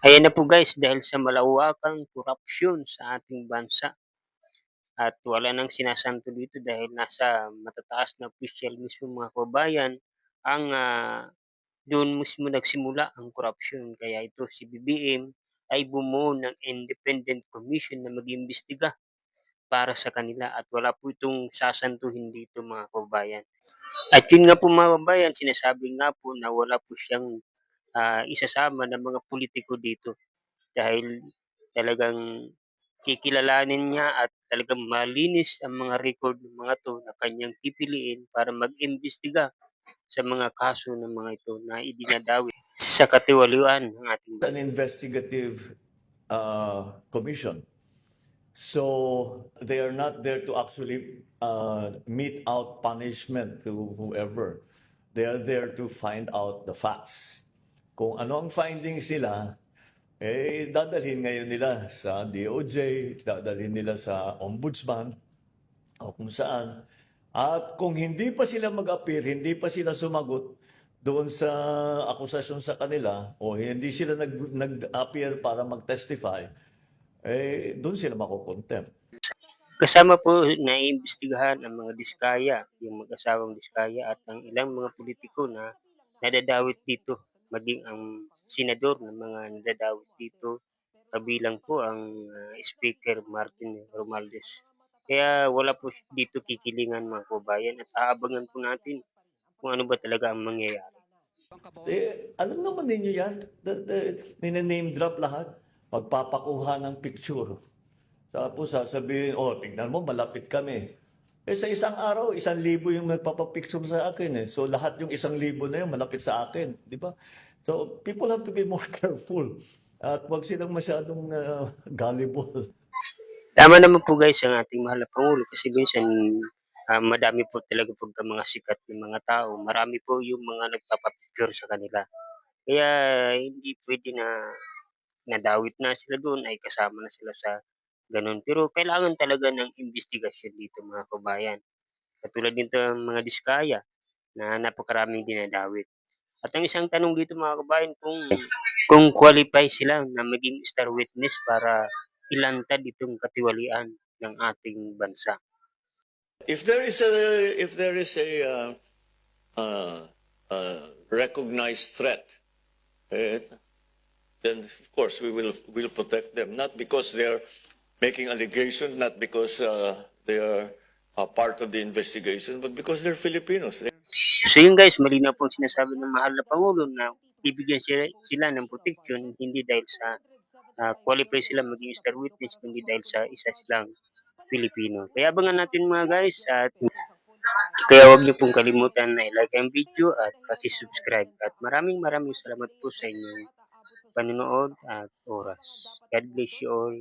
Ayan na po guys, dahil sa malawakang korapsyon sa ating bansa at wala nang sinasanto dito dahil nasa matataas na opisyal mismo mga kababayan ang doon mismo nagsimula ang korapsyon. Kaya ito si BBM ay bumuo ng independent commission na mag-imbestiga para sa kanila at wala po itong sasantuhin dito mga kababayan. At yun nga po mga kababayan, sinasabi nga po na wala po siyang isasama ng mga politiko dito. Dahil talagang kikilalanin niya at talagang malinis ang mga record ng mga 'to na kanyang pipiliin para mag-imbestiga sa mga kaso ng mga ito na idinadawit sa katiwalian ng ating An bansa. investigative commission. So they are not there to actually mete out punishment to whoever. They are there to find out the facts. Kung ano ang findings nila, dadalhin ngayon nila sa DOJ, dadalhin nila sa ombudsman, o kung saan. At kung hindi pa sila mag-appear, hindi pa sila sumagot doon sa akusasyon sa kanila, o hindi sila nag-appear para mag-testify, doon sila makukontempt. Kasama po naiimbestigahan ang mga diskaya, yung mag-asawang diskaya at ang ilang mga politiko na nadadawit dito, maging ang senador ng mga nadadawit dito, kabilang po ang Speaker Martin Romualdez. Kaya wala po dito kikilingan mga kababayan at aabangan po natin kung ano ba talaga ang mangyayari. Alam naman ninyo yan. Name drop lahat. Magpapakuha ng picture. Tapos sasabihin, tingnan mo, malapit kami. Sa isang araw, 1,000 yung nagpapapicture sa akin. So lahat yung 1,000 na yun, malapit sa akin. Di ba? So people have to be more careful. At wag silang masyadong gullible. Tama naman po guys ang ating mahal na Pangulo kasi minsan madami po talaga pagka mga sikat ng mga tao, marami po yung mga nagpapapicture sa kanila. Kaya hindi puwede na nadawit na sila doon ay kasama na sila sa gano'n. Pero kailangan talaga ng imbestigasyon dito mga kabayan. Katulad nito ang mga diskaya na napakaraming dinadawit. At ang isang tanong dito mga kabayan kung qualify sila na maging star witness para ilantad itong katiwalian ng ating bansa. If there is a recognized threat, then of course we'll protect them, not because they're making allegations, not because they are part of the investigation, but because they're Filipinos. So yun guys, malinaw po sinasabi ng mahal na Pangulo na bibigyan sila ng protection hindi dahil sa qualify sila maging star witness kundi dahil sa isa silang Pilipino. Kaya abangan natin mga guys at kaya huwag niyo pong kalimutan na i-like ang video at paki-subscribe at maraming maraming salamat po sa inyong panonood at oras. God bless you all.